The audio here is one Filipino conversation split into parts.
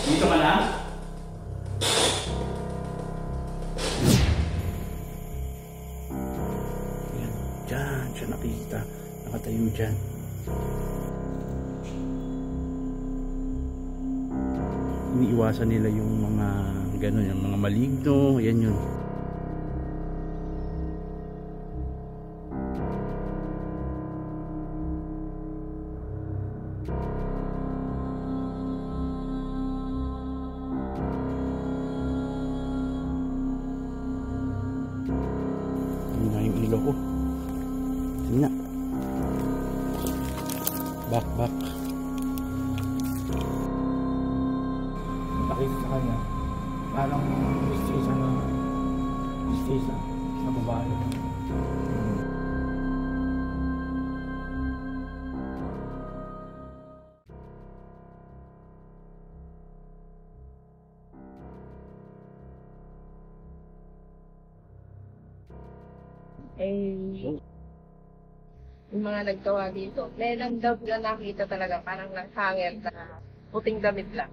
Dito ka na? Yan, dyan siya nakikita. Nakatayo dyan. Iniiwasan nila yung mga gano'n, yung mga maligno. Yan yun. Ko. Tingnan. Back. Nakita sa kanya. Parang mistisa sa babae. Yung mga nagtawa dito, may lang daw na nakita talaga, parang naghangel na puting damit lang.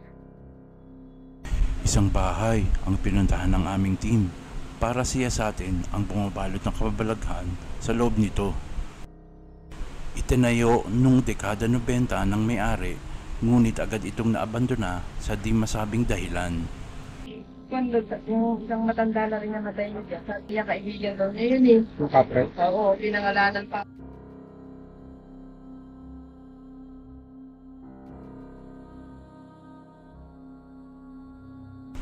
Isang bahay ang pinuntahan ng aming team para siyasatin ang bumabalot ng kababalaghan sa loob nito. Itinayo nung dekada 90 ng may-ari, ngunit agad itong naabandona sa di masabing dahilan. Yung isang matanda na rin namatay mo dyan, sa tiya kaibigan daw niya yun eh. Kapre? Oo, pinangalanan pa.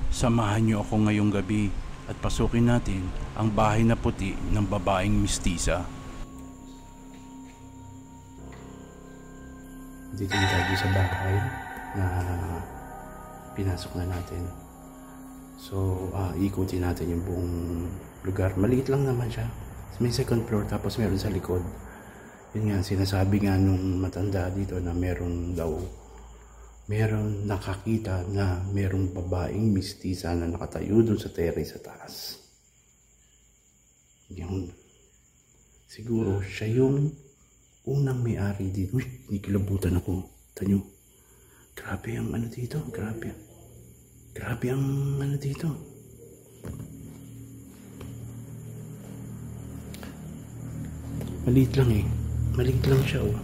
Samahan niyo ako ngayong gabi at pasukin natin ang bahay na puti ng babaeng mistisa. Dito na tayo sa bahay na pinasok na natin. So, ikutin natin yung buong lugar. Maliit lang naman siya. May second floor tapos meron sa likod. Yun nga, sinasabi nga nung matanda dito na meron nakakita na merong babaeng mistisa na nakatayo dun sa terrace sa taas. Yun. Siguro siya yung unang may-ari dito. Uy, nikilabutan ako. Tanyo. Grabe ang ano dito. Grabe ang ano dito. Maliit lang eh. Maliit lang siya oh.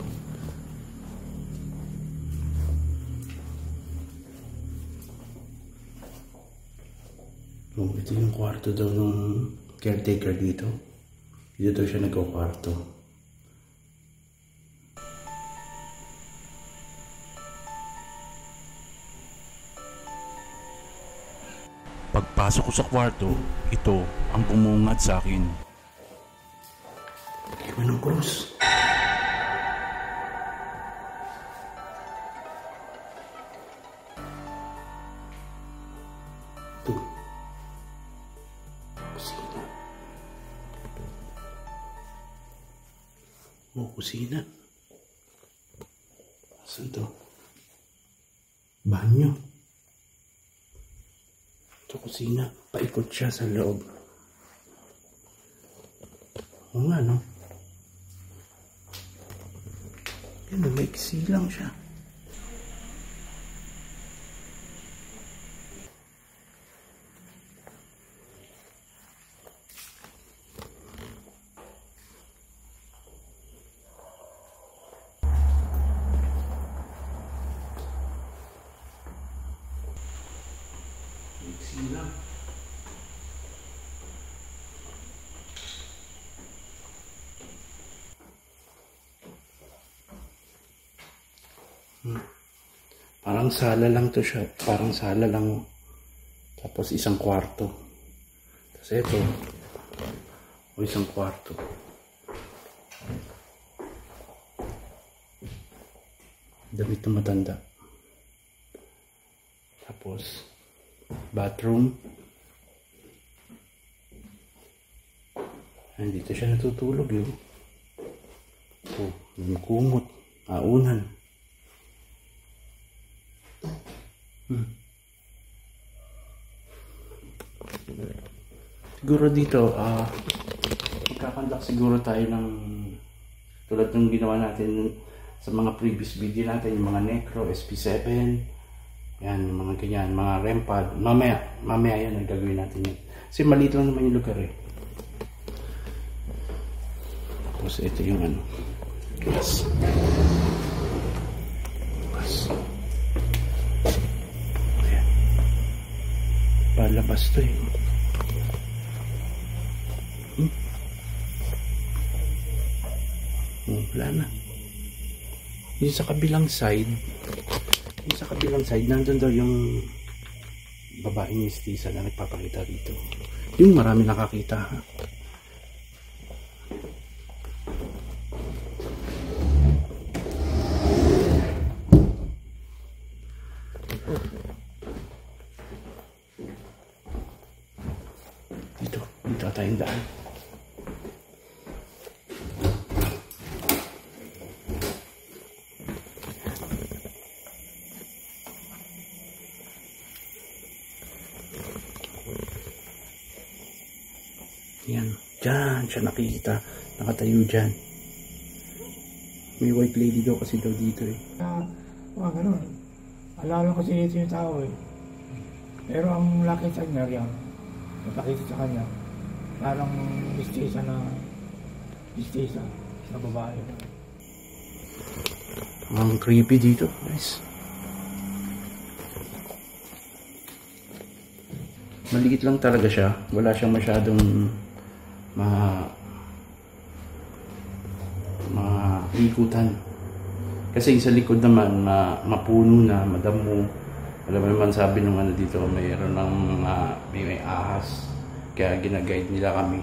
Oh, ito yung kwarto daw ng caretaker dito. Dito daw siya nagkakwarto. Pagpasok ko sa kwarto, ito ang bumungad sa akin. Lagyan mo ng krus. Ito. Kusina. Kusina. Saan to? Banyo. Ito kusina. Paikot siya sa loob. Oo nga, no? Yan, maiksi lang siya. Sila. Parang sala lang to siya. Parang sala lang. Tapos isang kwarto. Tapos ito. Isang kwarto. Damit na matanda. Tapos bathroom. Dito siya natutulog yun. Yung kumot. Aunan. Siguro dito, magkakandak siguro tayo ng tulad ng ginawa natin sa mga previous video natin, yung mga Necro, SP7, Yan, yung mga ganyan, mga REM pad. Mamaya yan ang gagawin natin yan. Kasi maliit lang naman yung lugar eh. Tapos ito yung ano. Gas. Ayan. Palabas to eh. Wala na. Yung sa kabilang side, nandun daw yung babaeng mistisa na nagpapakita dito. Yung marami nakakita ha. Dito tayong daan. Yan, dyan siya nakikita, nakatayo dyan. May white lady daw kasi daw dito eh. Ganun. Alala kasi ito yung tao eh. Pero ang laki sa kanya riyan, napakita sa kanya, parang mistisa na babae. Ang creepy dito, guys. Maliit lang talaga siya, wala siyang masyadong maikutan. Kasi sa likod naman, mapuno na, madamo. Alam mo naman sabi nung ano dito, mayroon ng may ahas. Kaya ginaguide nila kami.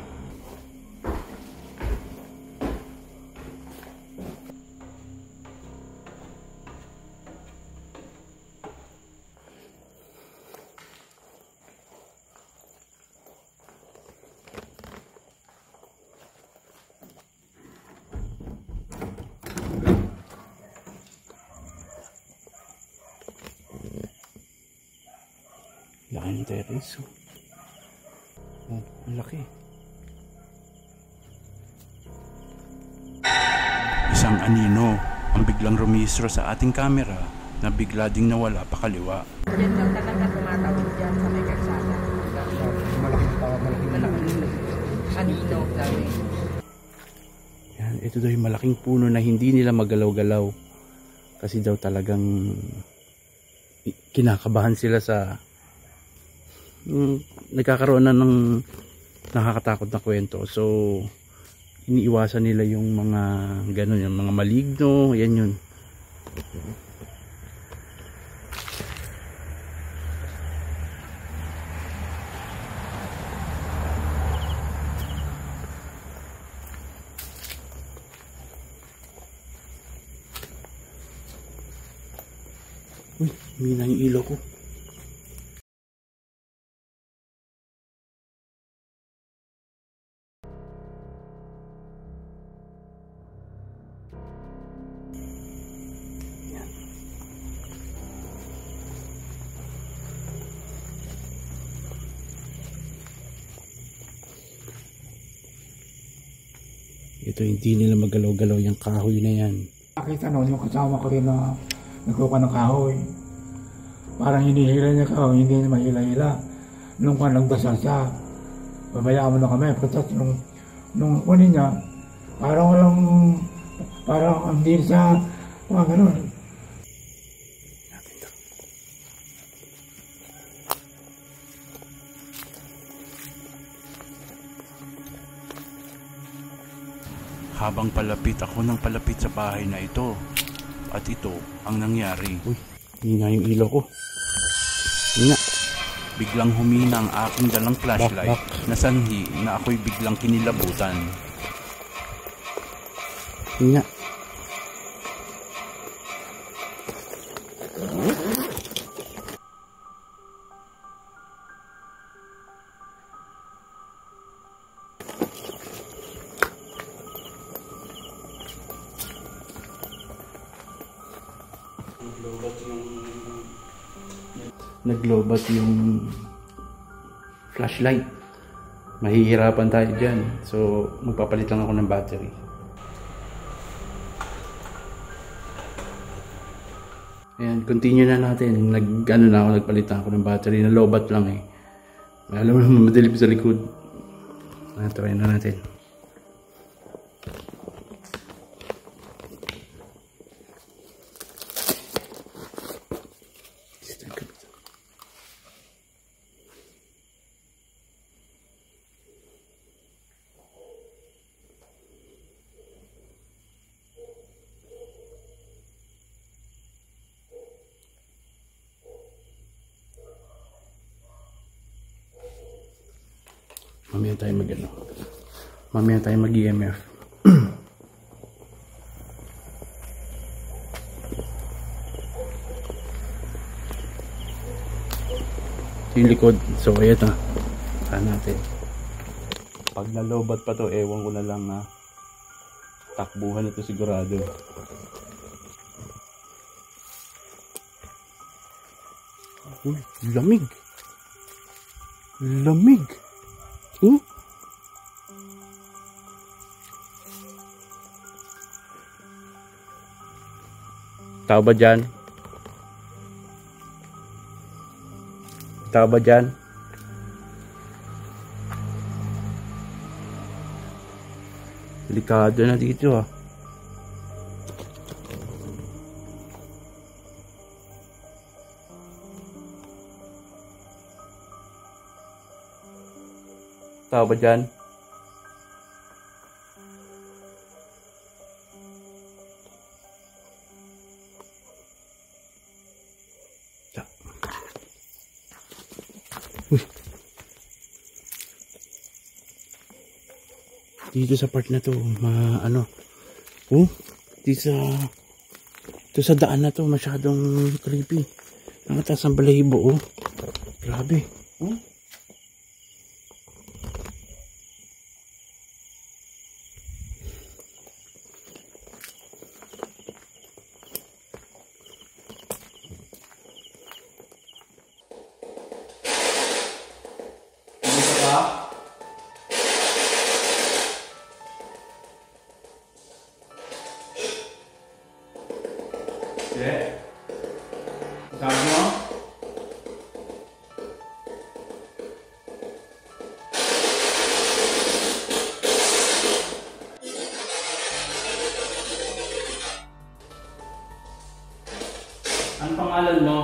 Laki ng terrace. Oh, ang laki. Isang anino ang biglang rumistro sa ating camera na bigla ding nawala pakaliwa. Diyan lang talaga tumatawid dyan sa may kalsada. Malaking anino dami. Yan, ito daw yung malaking puno na hindi nila magalaw-galaw. Kasi daw talagang kinakabahan sila sa nagkakaroon na ng nakakatakot na kwento. So iniiwasan nila yung mga ganun, yung mga maligno, yan yun. Uy, mina yung ilaw ko. Ito hindi nila magalaw-galaw yung kahoy na yan. Nakita noon yung kasama ko rin na nagkuha ng kahoy. Parang hinihila niya kahoy, hindi niya mahila-hila. Nung pa nagbasa siya, babayaan mo na kami. Pagkat nung kunin niya, parang hindi siya, ganun. Habang palapit ako ng palapit sa bahay na ito, at ito ang nangyari. Uy, hindi nga yung ilaw ko. Hindi nga. Biglang humina ang aking dalang flashlight na sanhi na ako'y biglang kinilabutan. Hindi nga. Naglobat yung flashlight. Mahihirapan tayo dyan. So, magpapalit lang ako ng battery. Ayan, continue na natin. Nagpalit na ako ng battery. Nalobat lang eh. Alam mo naman, madilip sa likod. Try na natin. Mamaya tayo mag-ano. Mamaya tayo mag-EMF. Yung likod. So, ayan na. Saan natin. Pag nalobat pa to, ewan ko na lang na takbuhan na to sigurado. Uy, lamig. Lamig. Tao ba dyan? Tao ba dyan? Delikado na dito ah. Tao ba dyan? Uy. Dito sa part na to, dito sa daan na to, masyadong creepy. Nakataas ang balahibo, Grabe, Sabi mo? Ang pangalan mo?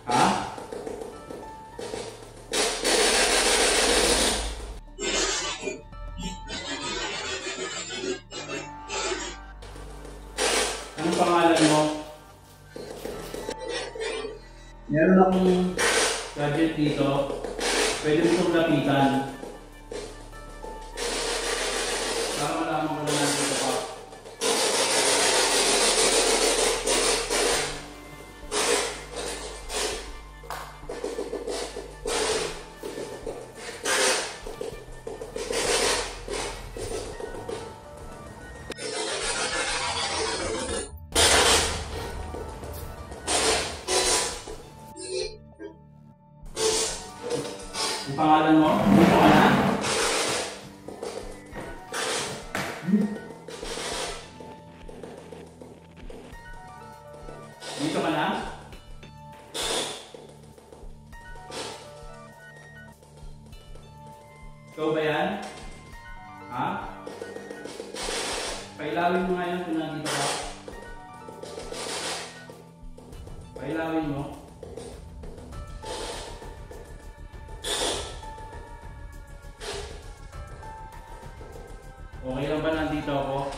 Ha? Anong pangalan mo? Meron akong gadget dito. Pwede mo itong lapitan. Para malaman ko na nandito pa. Ang pangalan mo? Dito ka na? Dito ka na? Ikaw ba yan? Ha? Pailawin mo ngayon kung nandito ka. Pailawin mo. Okay lang ba nandito ako?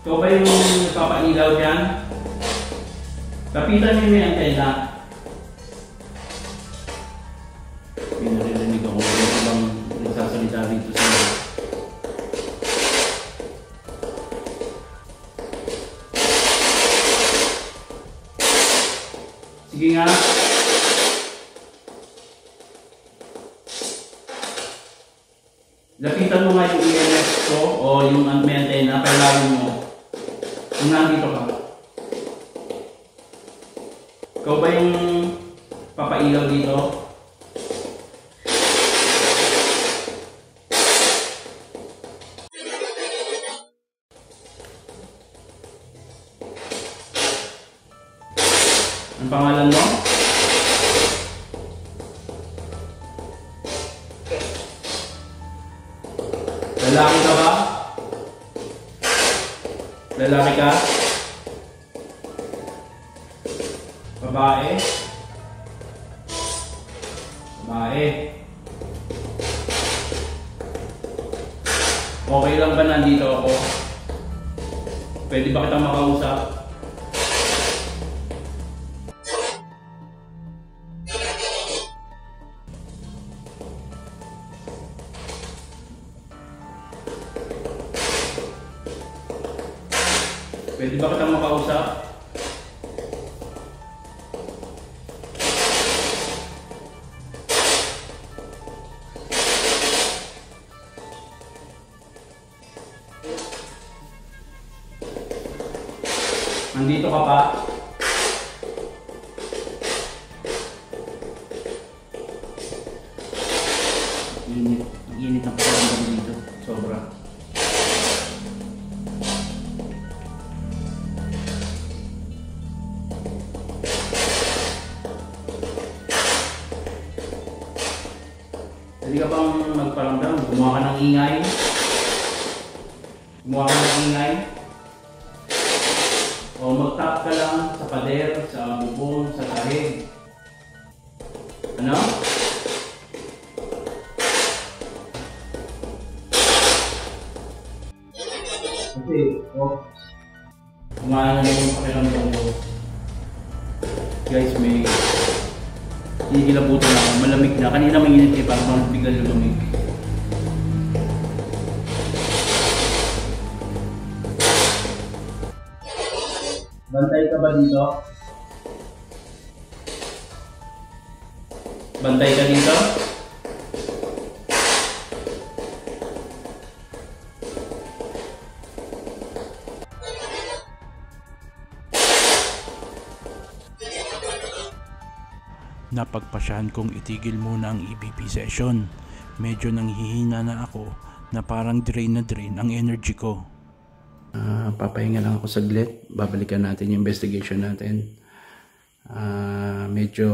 Ikaw ba yung nagpapailaw dyan? Kapitan mo yung antena. Pinaririnig ako yung ibang nagsasalita dito sa mga. Sige nga. Lapitan mo nga yung EMF ko o yung may antena, pailawin mo. Kung nandito ka. Ikaw ba yung papailaw dito? Ang pangalan mo? Lalaki ka ba? Lalaki ka? Babae? Babae? Okay lang ba nandito ako? Pwede ba kitang makausap? Pwede ba kitang makausap? Nandito ka pa? Init. Ang init ng pakiramdam dito. Sobra. Hindi ka bang magparamdam? Gumawa ka ng ingay? Gumawa ka ng ingay? O mag-tap ka lang sa pader, sa bubong, sa sahig. Ano? Kasi, kumain na yung pakiramdam ko. Guys, may hihilabutan ako. Malamig na. Kanina mainit eh, parang biglang lumamig. Bantay ka ba dito? Bantay ka dito? Napagpasyahan kong itigil muna ang EVP session. Medyo nanghihina na ako na parang drain na drain ang energy ko. Papahinga lang ako saglit. Babalikan natin yung investigation natin. Medyo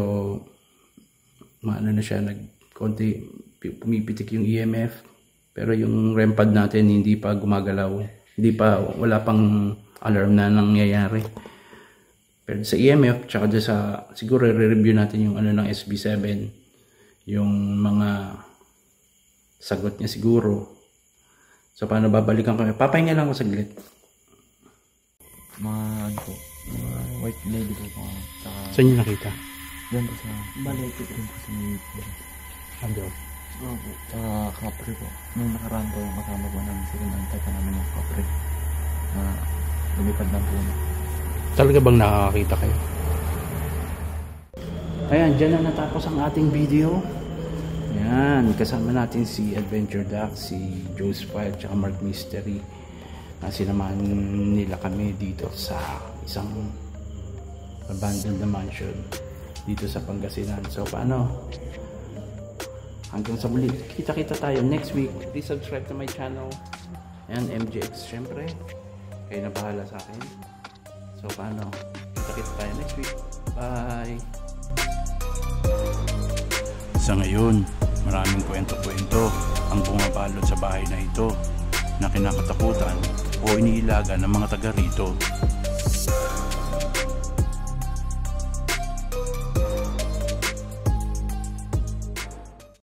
maano na siya, konti pumipitik yung EMF. Pero yung REM pad natin hindi pa gumagalaw. Wala pang alarm na nangyayari. Pero sa EMF, tsaka siguro re-review natin yung ano ng SB7. Yung mga sagot niya siguro. So paano babalikan ko? Papahinga lang ako saglit. Mga white lady po po. Saan niyo nakita? Diyan po sa Balete rin po sa Mayipur. Ando. Opo. Sa Capri po. Nung nakaraan po yung kasama po namin sila, nantay pa namin yung Capri. Lumipad na po na. Talaga bang nakakakita kayo? Ayan, dyan na natapos ang ating video. Ayan, kasama natin si Adventure Duck, si Joe's File, tsaka Mark Mystery. Sinamahan nila kami dito sa isang abandoned na mansion dito sa Pangasinan. So paano? Hanggang sa muli, kita-kita tayo next week. Please subscribe to my channel. Ayan, MJX syempre. Kayo na bahala sa akin. So paano? Kita-kita tayo next week. Bye! Sa ngayon, maraming kwento-kwento ang bumabalot sa bahay na ito na kinakatakutan o iniilaga ng mga taga rito.